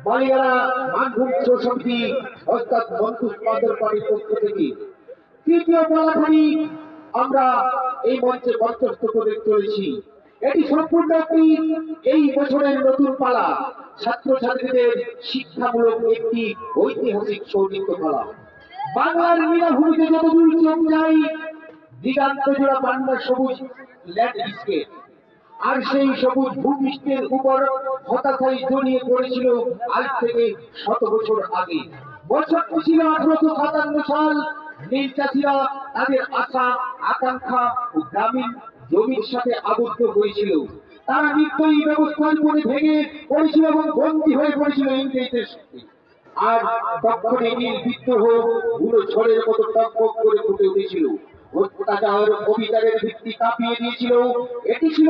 বালিয়ারা মানভূম সমিতি অর্থাৎ মন্টু স্পন্দন পার্টির পক্ষ থেকে তৃতীয় পালাখানি আমরা এই মঞ্চে মঞ্চস্থ করে চলেছি। এটি সম্পূর্ণ একটি এই বছরের নতুন পালা, ছাত্রছাত্রীদের শিক্ষামূলক একটি ঐতিহাসিক সৌন্দর্য পালা। বাংলার নীলাভূমিতে যতদূর চোখ যায় দিগান্ত জোড়া বাংলার সবুজ ল্যান্ডস্কেপ, আর সেই সবুজ ভূপৃষ্ঠের উপর হতাশায় জড়িয়ে পড়েছিল আজ থেকে 100 বছর আগে। বছরটি ছিল 1857 সাল। নীল চাষিরা তাদের আশা আকাঙ্ক্ষা ও গ্রামীণ জমির সাথে আবদ্ধ হয়েছিল। তারা নিত্যই ব্যবস্থার করে ভেঙে পড়েছিল এবং বন্দী হয়ে পড়েছিল ইংরেজদের সাথে। আর তখনই নীল বিদ্রোহ বুড়ো ঝড়ের মতো টকবক করে ফুটে উঠেছিল। অত্যাচার অবিচারের ভিত্তি কাঁপিয়ে দিয়েছিল। এটি ছিল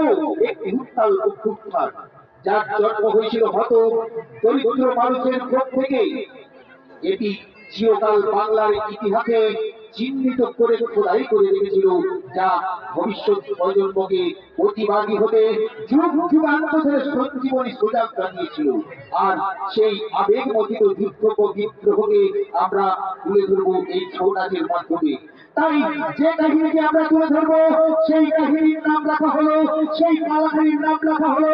একটি উত্তাল অভ্যুত্থান, যার জন্ম হয়েছিল হত দরিদ্র মানুষের ক্ষোভ থেকে। এটি চিরকাল বাংলার ইতিহাসে চিহ্নিত করে খোদাই করে রেখেছিল, যা ভবিষ্যৎ প্রজন্মকে প্রতিবাদী হতে যুগ যুগান্তরে সঞ্জীবনী সজাগ জানিয়েছিল। আর সেই আবেগমথিত যুদ্ধ বিদ্রোহকে আমরা তুলে ধরবো এই ছৌ নাচের মাধ্যমে। তাই যে কাহিনীকে আমরা তুলে ধরবো সেই কাহিনীর নাম রাখা হলো, সেই পালাখানির নাম রাখা হলো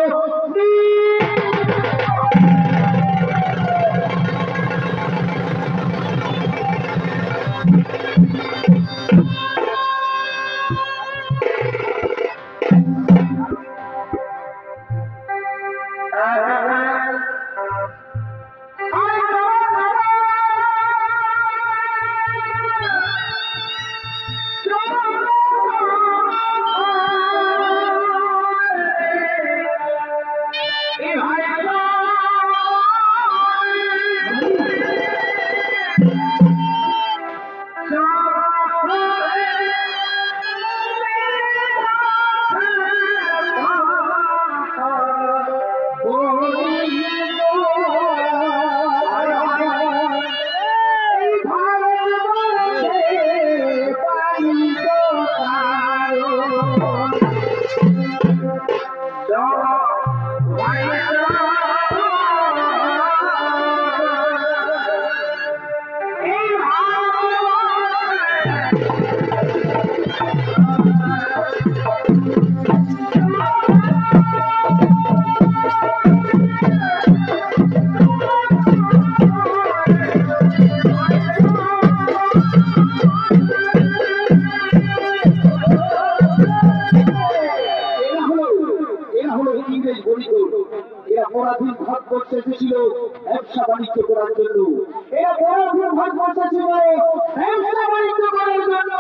ভারতবর্ষে এসেছিল ব্যবসা বাণিজ্য করার জন্য। এরা ভারতবর্ষে ছিল ব্যবসা বাণিজ্য করার জন্য।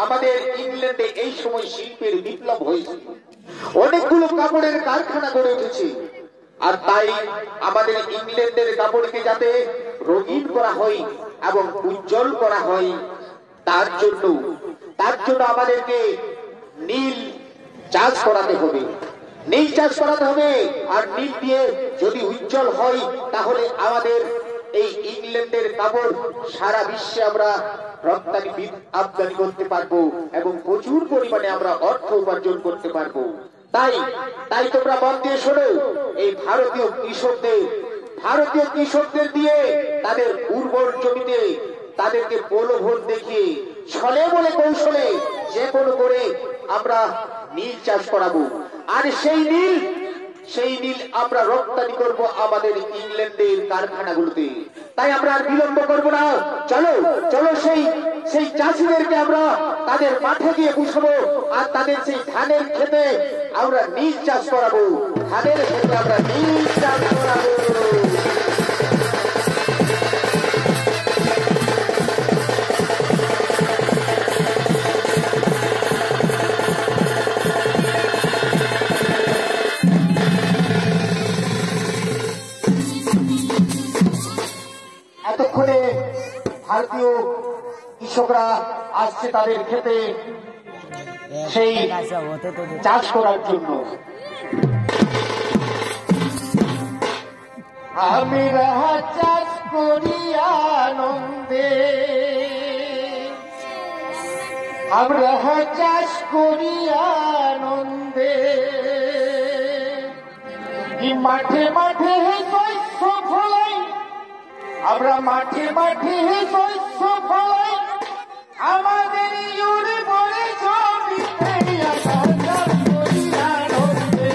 আমাদের ইংল্যান্ডে এই সময় শিল্পের বিপ্লব হয়েছে, অনেকগুলো কাপড়ের কারখানা গড়ে উঠেছে। আর তাই আমাদের ইংল্যান্ডের কাপড়কে যাতে রঙিন করা হয় এবং উজ্জ্বল করা হয়, তার জন্য আমাদেরকে নীল চাষ করাতে হবে, নীল চাষ করাতে হবে। আর নীল দিয়ে যদি উজ্জ্বল হয়, তাহলে আমাদের এই ইংল্যান্ডের কাপড় সারা বিশ্বে আমরা রপ্তানি আমদানি করতে পারবো এবং প্রচুর পরিমাণে আমরা অর্থ উপার্জন করতে পারবো। তাই তোমরা মন দিয়ে শোনো, এই ভারতীয় কৃষকদের দিয়ে তাদের উর্বর জমিতে তাদেরকে প্রলোভন দেখিয়ে ছলে বলে কৌশলে যে কোনো করে আমরা নীল চাষ করাবো। আর সেই নীল আমরা রপ্তানি করব আমাদের ইংল্যান্ডের কারখানাগুলোতে। তাই আমরা আর বিলম্ব করবো না, চলো সেই চাষিদেরকে আমরা তাদের মাঠে গিয়ে বুঝাবো, আর তাদের সেই ধানের খেতে আমরা নীল চাষ করাবো, ধানের খেতে আমরা নীল চাষ করাবো। এতক্ষণে ভারতীয় কৃষকরা আসছে তাদের ক্ষেতে সেই চাষ করার জন্য। আমি চাষ করি আনন্দে, আমরা চাষ করি আনন্দে, মাঠে মাঠে শস্য ফলাই, আমরা মাঠে মাঠে শস্য ফলাই, আমাদের ইউরে বলে জমিতে চাষ করি আনন্দে।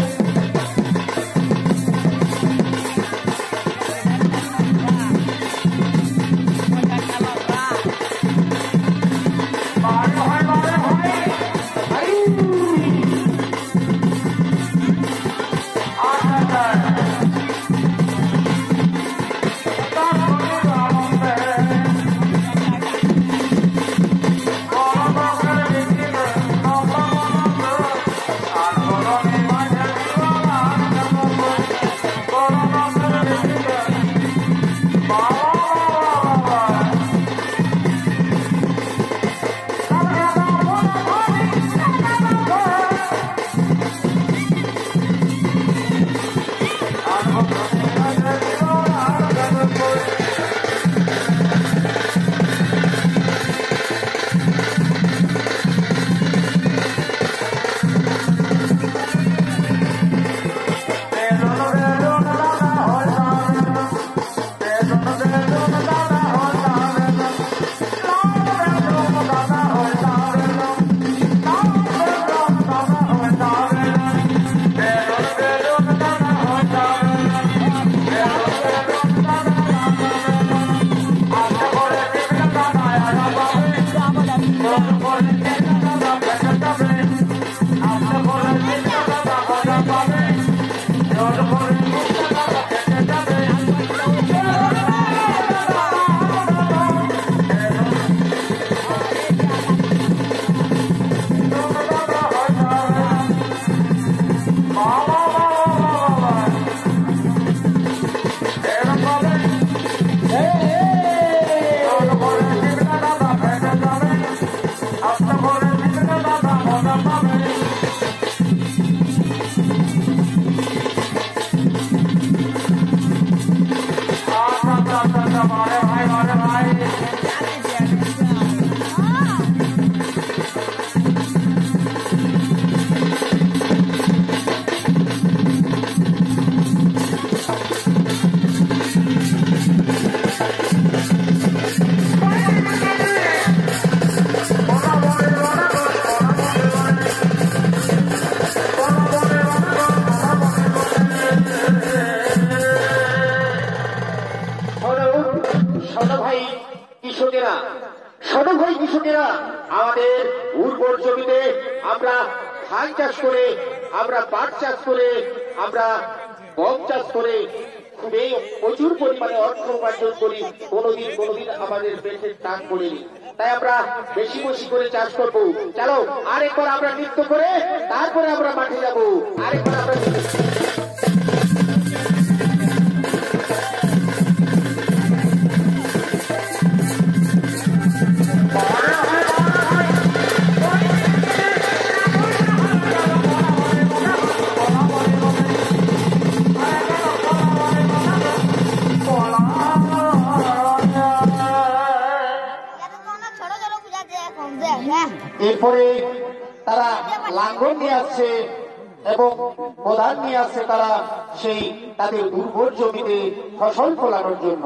কৃষকেরা আমাদের উর্বর জমিতে আমরা ধান চাষ করে, আমরা পাট চাষ করে, আমরা গম চাষ করে খুবই প্রচুর পরিমাণে অর্থ উপার্জন করি। কোনোদিন আমাদের পেটের টান পড়েনি। তাই আমরা বেশি বেশি করে চাষ করবো। চলো আরেকবার আমরা নৃত্য করে তারপরে আমরা মাঠে যাবো। আরেকবার আমরা এরপরে তারা লাঙ্গল নিয়ে আসছে এবং প্রধান নিয়ে আসছে তারা সেই তাদের দুর্ভোগ জমিতে ফসল ফলানোর জন্য।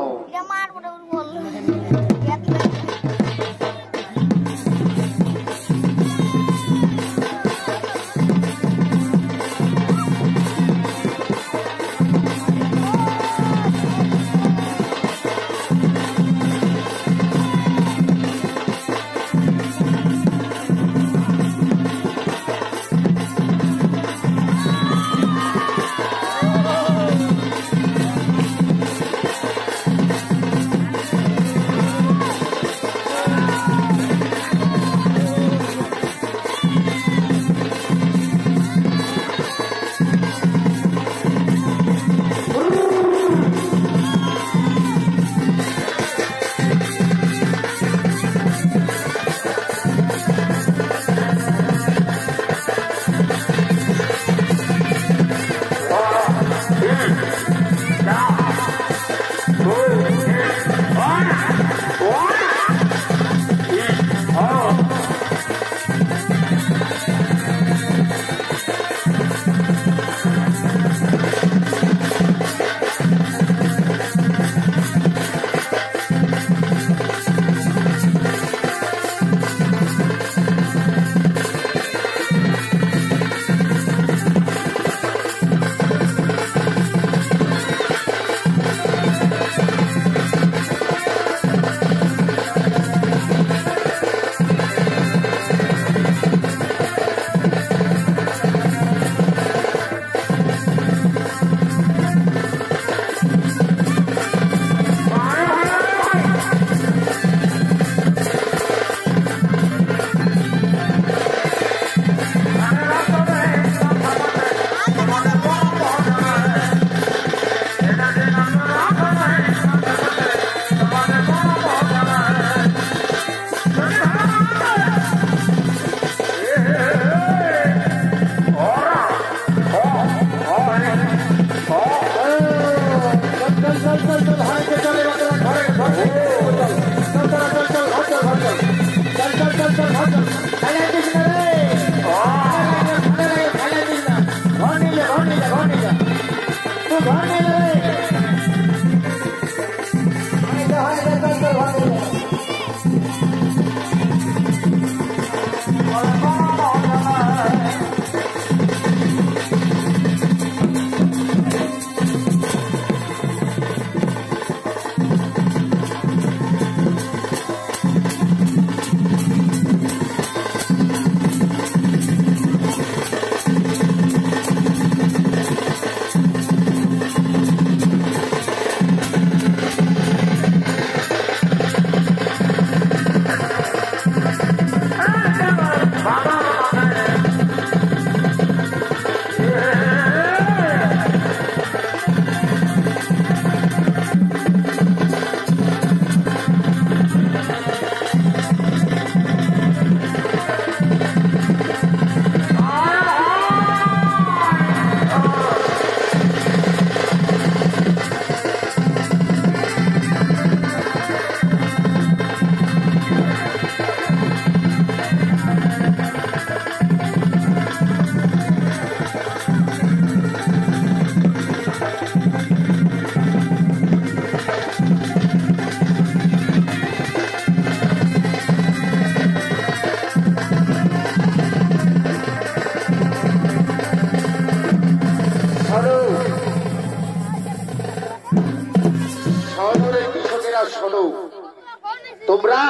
তোমরা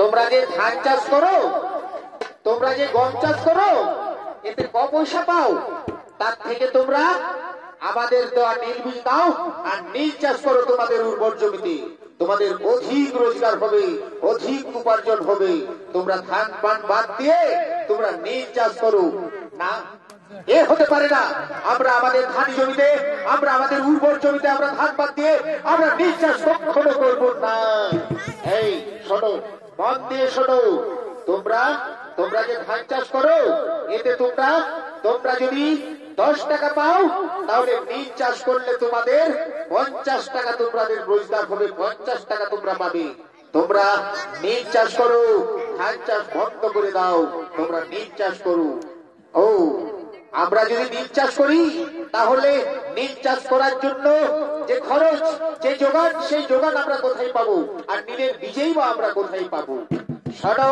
তোমরা যে ধান চাষ করো, তোমরা যে গম চাষ করো, এতে ক পয়সা পাও? তার থেকে তোমরা আমাদের দেওয়া নীল বীজ দাও আর নীল চাষ করো তোমাদের উর্বর জমিতে। তোমাদের অধিক রোজগার হবে, অধিক উপার্জন হবে। তোমরা ধান পান বাদ দিয়ে তোমরা নীল চাষ করো না, এ হতে পারে না। আমরা আমাদের ধান জমিতে, আমরা আমাদের উর্বর জমিতে আমরা ধান বাদ দিয়ে আমরা নীল চাষ কখনো করবো না। এই শোনো, মন দিয়ে শোনো, তোমরা তোমরা যে ধান চাষ করো এতে তোমরা যদি 10 টাকা পাও, তাহলে নীল চাষ করলে তোমাদের 50 টাকা তোমাদের রোজগার হবে, 50 টাকা তোমরা পাবে। তোমরা নীল চাষ করো, ধান চাষ বন্ধ করে দাও, তোমরা নীল চাষ করো। ও আমরা যদি নীল চাষ করি তাহলে নীল চাষ করার জন্য যে খরচ, যে যোগান, সেই যোগান আমরা কোথায় পাবো? আর নীলের বীজেই বা আমরা কোথায় পাবো? শোনো,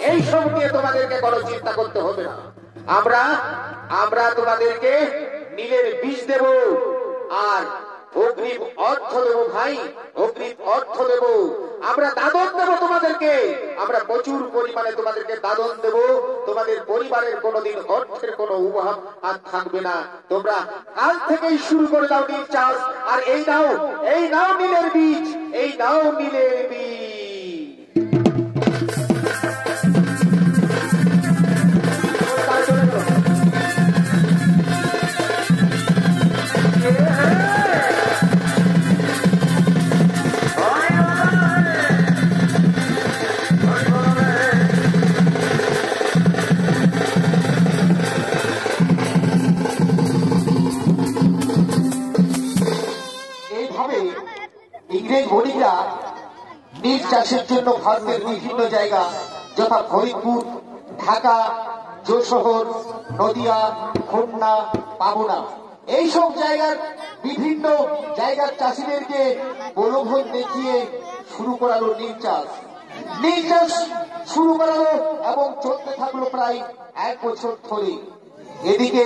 এই সব নিয়ে তোমাদেরকে কোনো চিন্তা করতে হবে না। আমরা তোমাদেরকে নীলের বীজ দেব আর অগ্রিম অর্থ দেব ভাই, অগ্রিম অর্থ দেব। আমরা দাদন দেব তোমাদেরকে, আমরা প্রচুর পরিমাণে তোমাদেরকে দাদন দেব। তোমাদের পরিবারের কোনোদিন অর্থের কোনো অভাব আর থাকবে না। তোমরা কাল থেকেই শুরু করে দাও নীল চাষ। আর এই নাও নীলের বীজ, এই নাও নীলের বীজ। ইংরেজ বণিকরা নীল চাষের জন্য ভারতের বিভিন্ন জায়গা যথা ফরিদপুর, ঢাকা, যশোর, নদিয়া, খুলনা, পাবনা, এইসব জায়গার বিভিন্ন জায়গার চাষিদেরকে প্রলোভন দেখিয়ে শুরু করালো নীল চাষ। নীল চাষ শুরু করালো এবং চলতে থাকলো প্রায় 1 বছর ধরে। এদিকে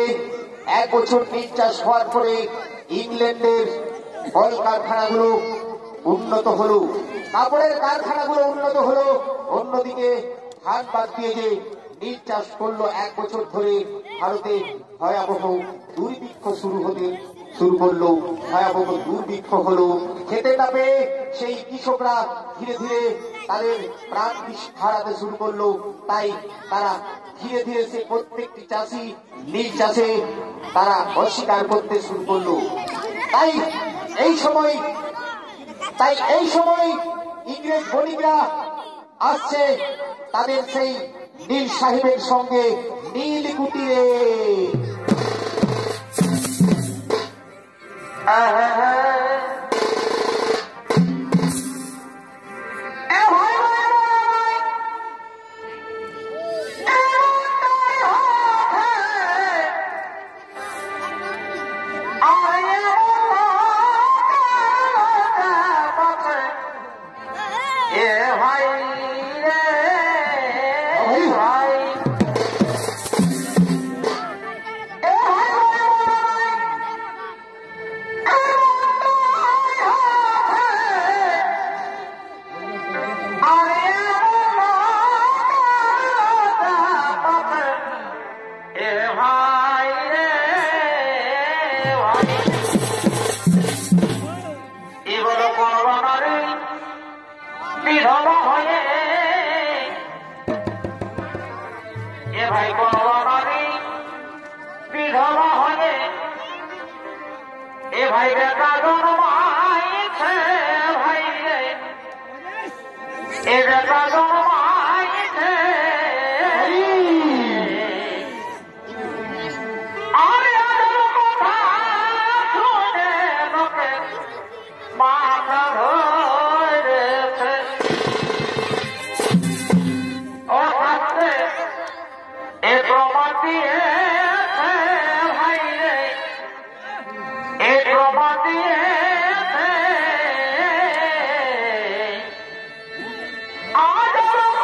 1 বছর নীল চাষ হওয়ার পরে ইংল্যান্ডের কল কারখানাগুলো উন্নত হলো, কাপড়ের কারখানাগুলো উন্নত হলো। অন্যদিকে ধান বাদ দিয়ে যে নীল চাষ করলো 1 বছর ধরে, ভারতে ভয়াবহ দুর্ভিক্ষ শুরু করলো। ভয়াবহ দুর্ভিক্ষ হলো। খেতে না পেয়ে সেই কৃষকরা ধীরে ধীরে তাদের প্রাণ হারাতে শুরু করলো। তাই তারা ধীরে ধীরে সে প্রত্যেকটি চাষি নীল চাষে তারা অস্বীকার করতে শুরু করলো। তাই এই সময় ইংরেজ বণিকরা আসছে তাদের সেই নীল সাহেবের সঙ্গে নীল কুটিরে। I don't know.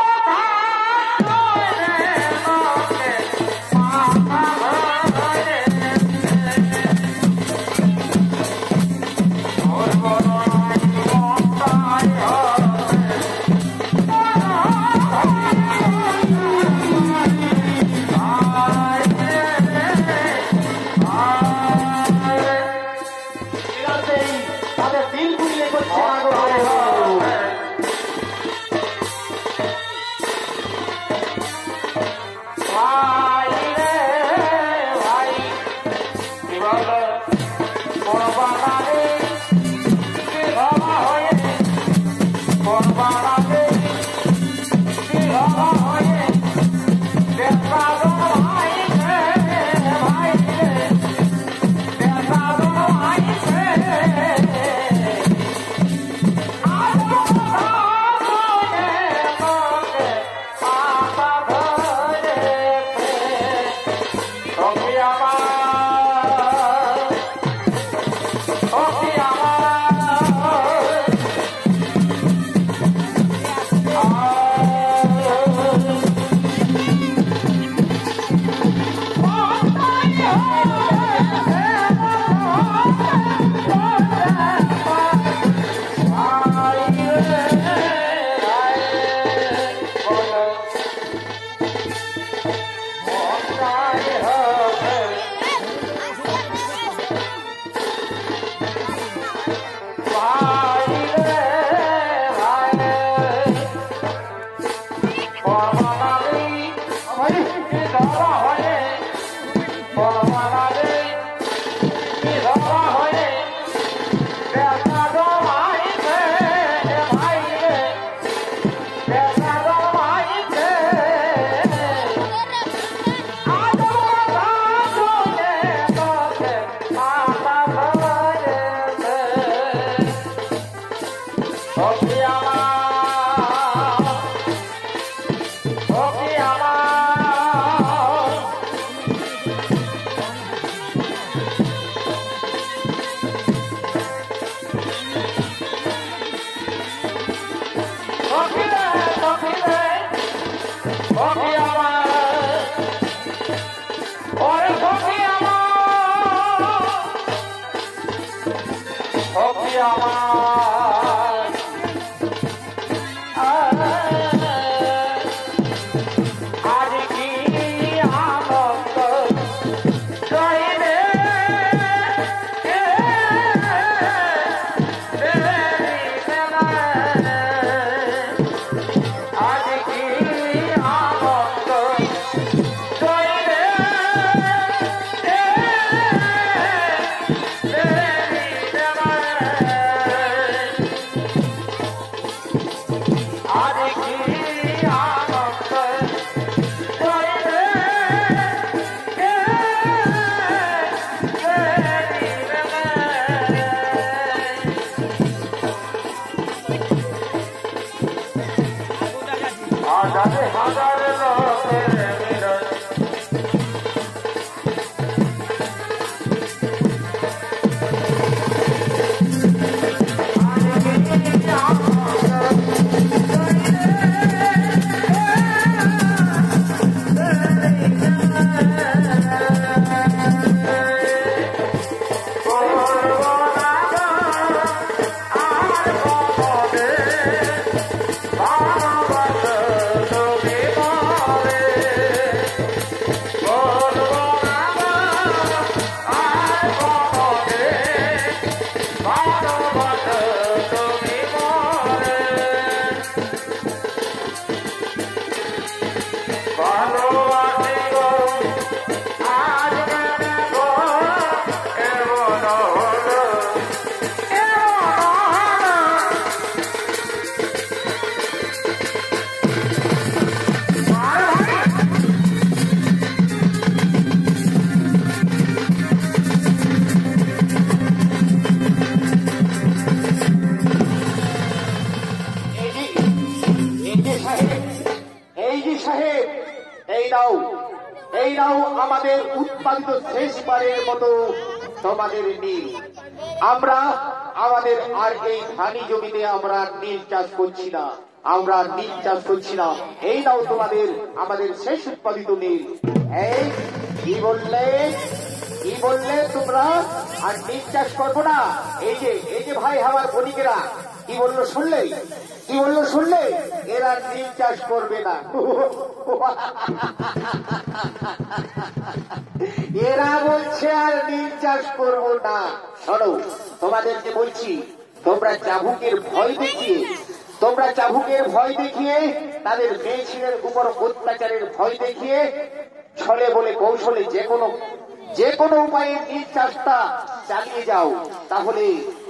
উৎপাদিত শেষবারের মতো তোমাদের নীল। আমরা আমাদের আর এই ধানি জমিতে আমরা নীল চাষ করছি না, আমরা নীল চাষ করছি না। এই নাও তোমাদের আমাদের শেষ উৎপাদিত নীল। এই কি বললে, কি বললে তোমরা আর নীল চাষ করবো না? এই যে ভাই আমার বণিকেরা কি বললো শুনলে, কি বললো শুনলে? এরা নীল চাষ করবে না। এরা বলছে আর নীল চাষ করবো না। শোনো, তোমাদেরকে বলছি, তোমরা চাবুকের ভয় দেখিয়ে, তোমরা চাবুকের ভয় দেখিয়ে, তাদের মেয়ে ছেলের উপর অত্যাচারের ভয় দেখিয়ে ছলে বলে কৌশলে যে কোনো উপায়ে নিঃশ্বাসটা চালিয়ে যাও, তাহলে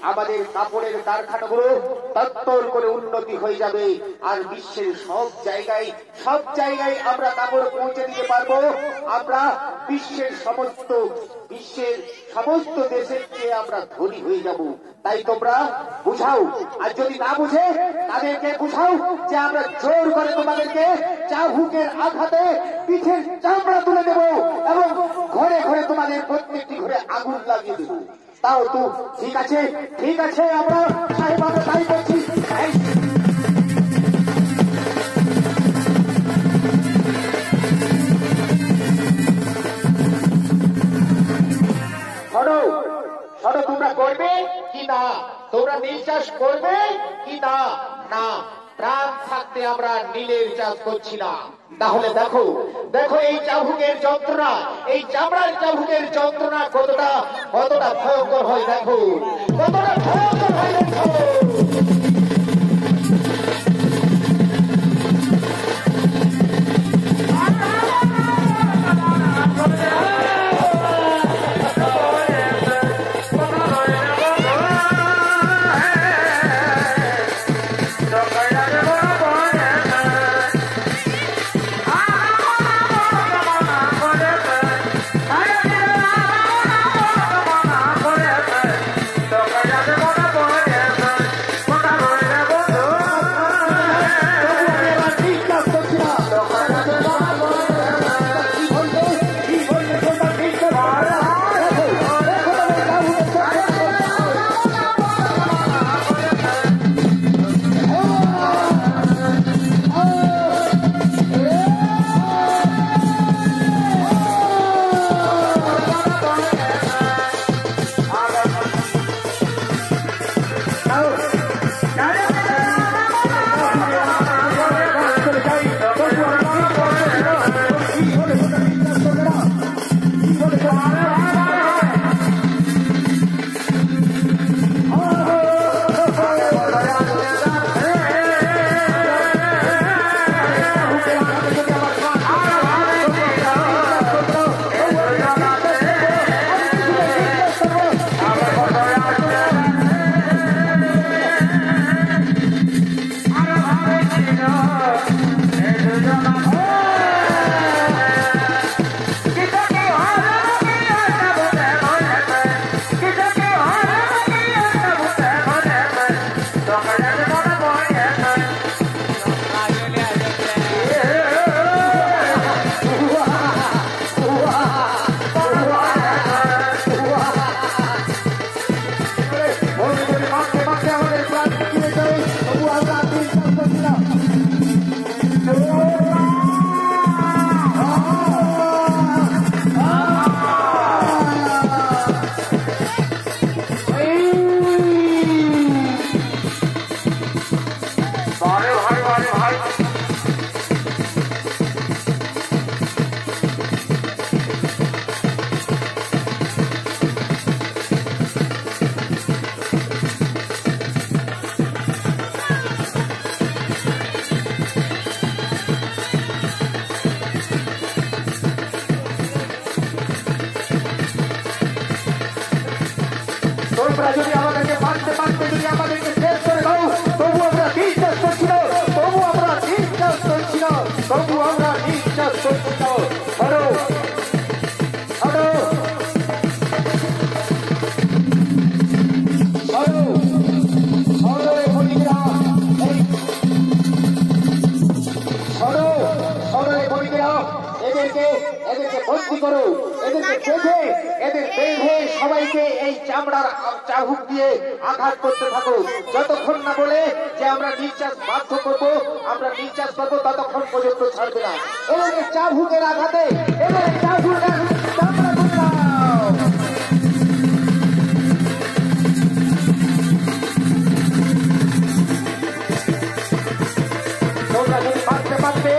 আমাদের কাপড়ের কারখানাগুলো তত্তর করে উন্নতি হয়ে যাবে। আর বিশ্বের সব জায়গায় আমরা কাপড় পৌঁছে দিতে পারবো। আমরা বিশ্বের সমস্ত দেশের চেয়ে আমরা ধনী হয়ে যাব। তাই তোমরা বুঝাও, আর যদি না বুঝে তাদেরকে বুঝাও যে আমরা জোর করে তোমাদেরকে চাবুকের আঘাতে পিঠের চামড়া তুলে দেব এবং ঘরে ঘরে তোমাদের প্রত্যেকটি ঘরে আগুন লাগিয়ে দেব। তাও তো ঠিক আছে, আমরা সাহেব আমরা তাই করছি। শোনো, তোমরা করবে কি না? তোমরা নীল চাষ করবে কি না? না, প্রাণ থাকতে আমরা নীলের চাষ করছি না। তাহলে দেখো এই চাবুকের যন্ত্রণা, এই চামড়ার চাবুকের যন্ত্রণা কতটা ভয়ঙ্কর হয়। দেখো কতটা ভয়ঙ্কর হয়। দেখো তোমরা যদি আমাদেরকে মানতে যদি আমাদেরকে শেষ করে দাও, তবু আমরা নিঃশ্বাস করছি না, তবু আমরা নিঃশ্বাস করছি না। এদেরকে বন্দি করো, এদেরকে বেঁধে সবাইকে এই চামড়ার চাবুক দিয়ে আঘাত করতে থাকো, যতক্ষণ না বলে যে আমরা নিঃশ্বাস বাধ্য করবো, আমরা নিঃশ্বাস করবো, ততক্ষণ পর্যন্ত ছাড়বে না। এদেরকে চাবুকের আঘাতে চামড়া তোমরা যদি মারতে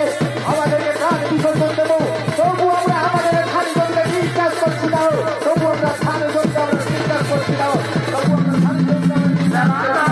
আমাদেরকে প্রাণ বিসর্জন দেবো, তবু আমরা আমাদের খালি জমিতে নিঃশ্বাস করছি না, তবু আমরা খালি জমিতে আমরা নিঃশ্বাস করছি না, তবু আমরা খালি জমিতে আমরা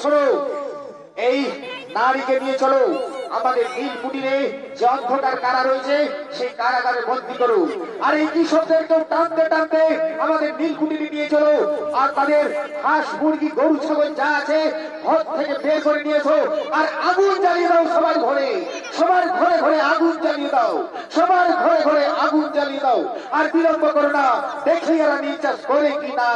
শোনো, এই নারীকে নিয়ে চলো আমাদের নীল কুটিরে যে অন্ধকার কারা রয়েছে সেই কারাগারে বন্দী করো। আর এই কৃষকদেরকে টানতে টানতে আমাদের নীল কুটিরে নিয়ে চলো, আর তাদের হাঁস মুরগি গরু ছাগল যা আছে ঘর থেকে বের করে নিয়েছো, আর আগুন জ্বালিয়ে দাও সবার ঘরে, সবার ঘরে ঘরে আগুন জ্বালিয়ে দাও, সবার ঘরে ঘরে আগুন জ্বালিয়ে দাও। আর বিলম্ব করো না, দেখি এরা নির্যাস করে কিনা।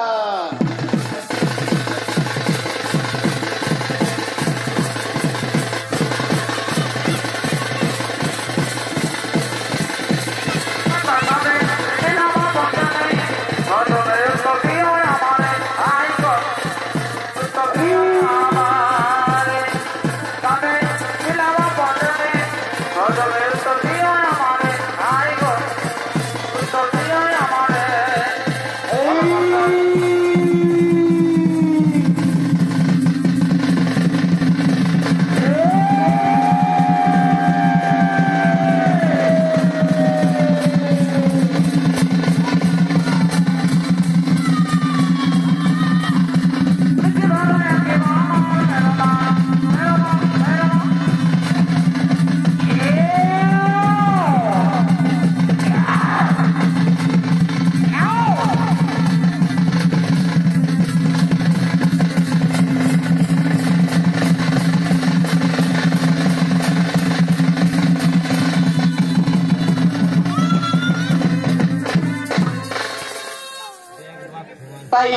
তাই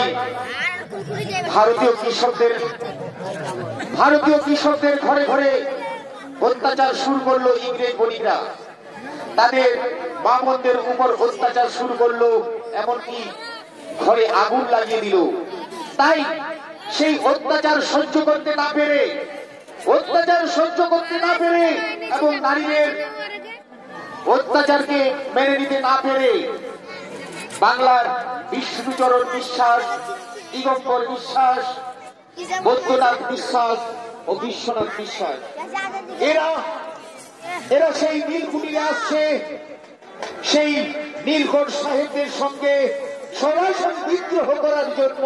ভারতীয় কৃষকদের ঘরে ঘরে অত্যাচার শুরু করলো ইংরেজ বণিকরা, তাদের বামনদের উপর অত্যাচার শুরু করলো, এমনকি ঘরে আগুন লাগিয়ে দিল। তাই সেই অত্যাচার সহ্য করতে না পেরে এবং নারীদের অত্যাচারকে মেনে নিতে না পেরে বাংলার বিষ্ণুচরণ বিশ্বাস, দিগম্বর বিশ্বাস, বৈদ্যনাথ বিশ্বাস ও বিশ্বনাথ বিশ্বাস এরা সেই নীলকুটিরে আসছে, সেই নীলকণ্ঠ সাহেবদের সঙ্গে সরাসরি বিদ্রোহ করার জন্য।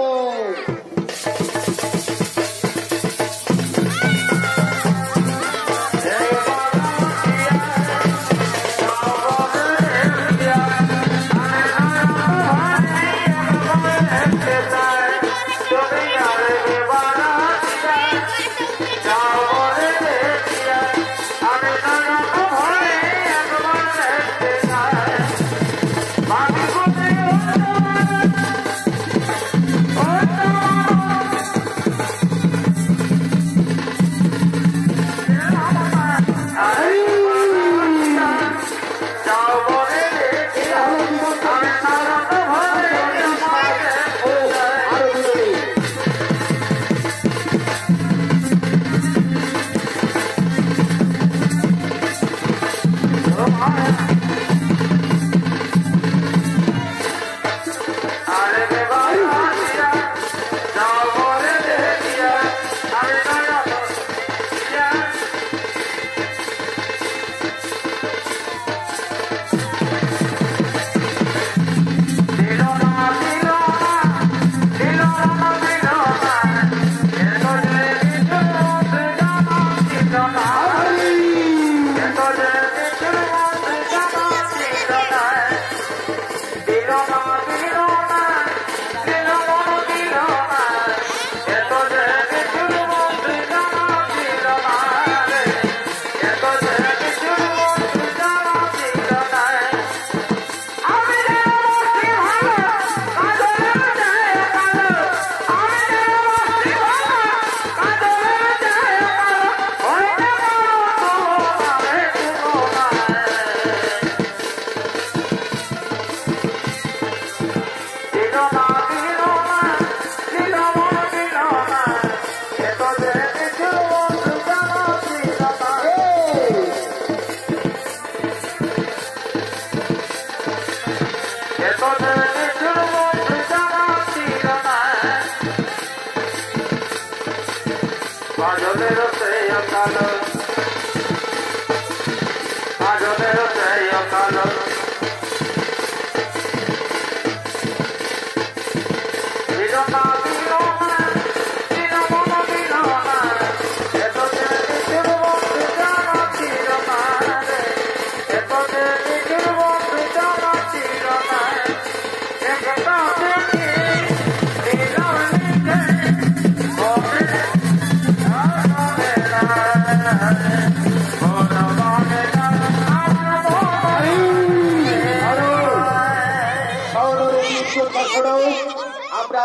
আমরা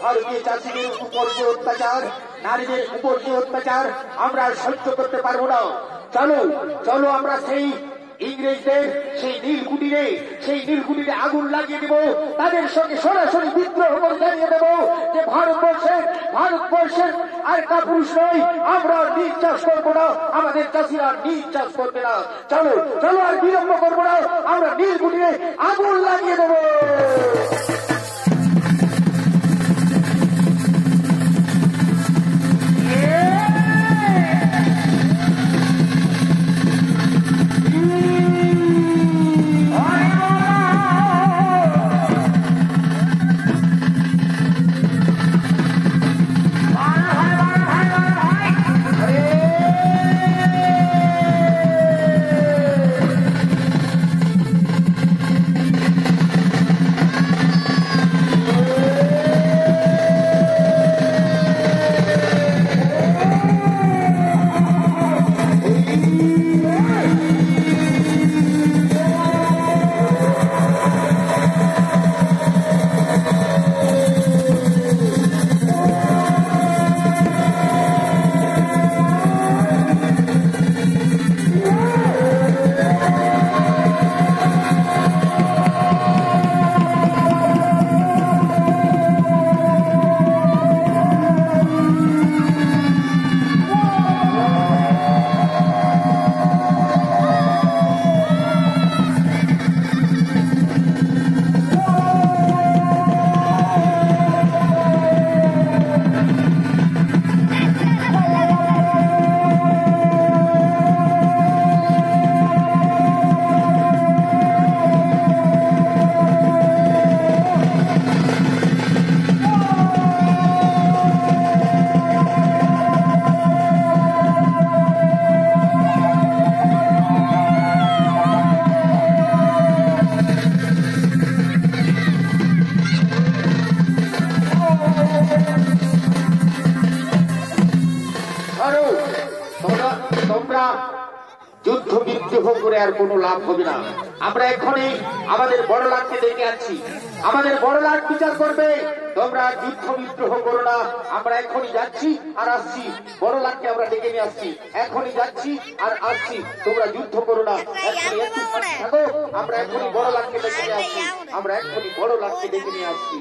ভারতীয় চাষিদের উপর যে অত্যাচার, নারীদের উপর যে অত্যাচার আমরা সহ্য করতে পারবো না। চলো চলো আমরা সেই ইংরেজদের সেই নীলকুঠিরে আগুন লাগিয়ে দেব, তাদের সঙ্গে সরাসরি বিদ্রোহ করে জানিয়ে দেব যে ভারতবর্ষের আর কাপুরুষ নয়, আমরা নীল চাষ করবো না, আমাদের চাষিরা নীল চাষ করবে না। চলো চলো আর বিলম্ব করবো না, আমরা নীলকুঠিরে আগুন লাগিয়ে দেব। তোমরা যুদ্ধ বিদ্রোহ করে আর কোনো লাভ হবে না। আমরা এখনই আমাদের বড় লাটকে ডেকে আনছি, আমাদের বড় লাট বিচার করবে। তোমরা যুদ্ধ বিদ্রোহ করো না, আমরা এখনই যাচ্ছি আর আসছি, বড় লাটকে আমরা ডেকে নিয়ে আসছি, এখনই যাচ্ছি আর আসছি, তোমরা যুদ্ধ করো না, থাকো। আমরা এখনই বড় লাটকে ডেকে নিয়ে আসছি, আমরা এখনই বড় লাটকে ডেকে নিয়ে আসছি।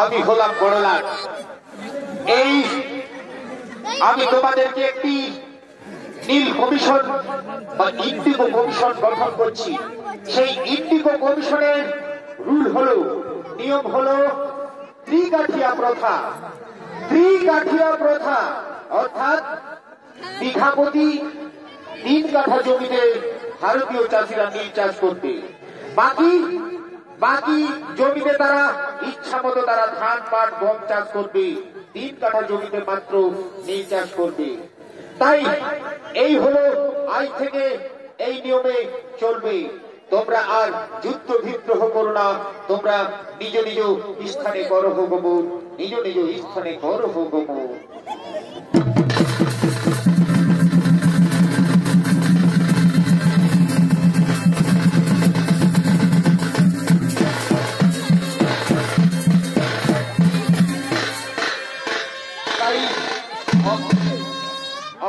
আমি হলাম বড় লাট। আমি তোমাদেরকে একটি নীল কমিশন বা ইন্ডিগো কমিশন গঠন করছি। সেই ইন্ডিগো কমিশনের রুল হলো, নিয়ম হলো ত্রিকাঠিয়া প্রথা, অর্থাৎ বিঘা প্রতি 3 কাঠা জমিতে ভারতীয় চাষিরা নীল চাষ করবে, বাকি জমিতে তারা ইচ্ছা মতো তারা ধান, পাট, গম চাষ করবে, 3 কাঠা জমিতে মাত্র নীল চাষ করবে। তাই এই হলো আজ থেকে এই নিয়মে চলবে। তোমরা আর যুদ্ধ বিদ্রোহ করো না, তোমরা নিজ নিজ স্থানে করো গমন, নিজ নিজ স্থানে করো গমন।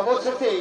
অবশেষে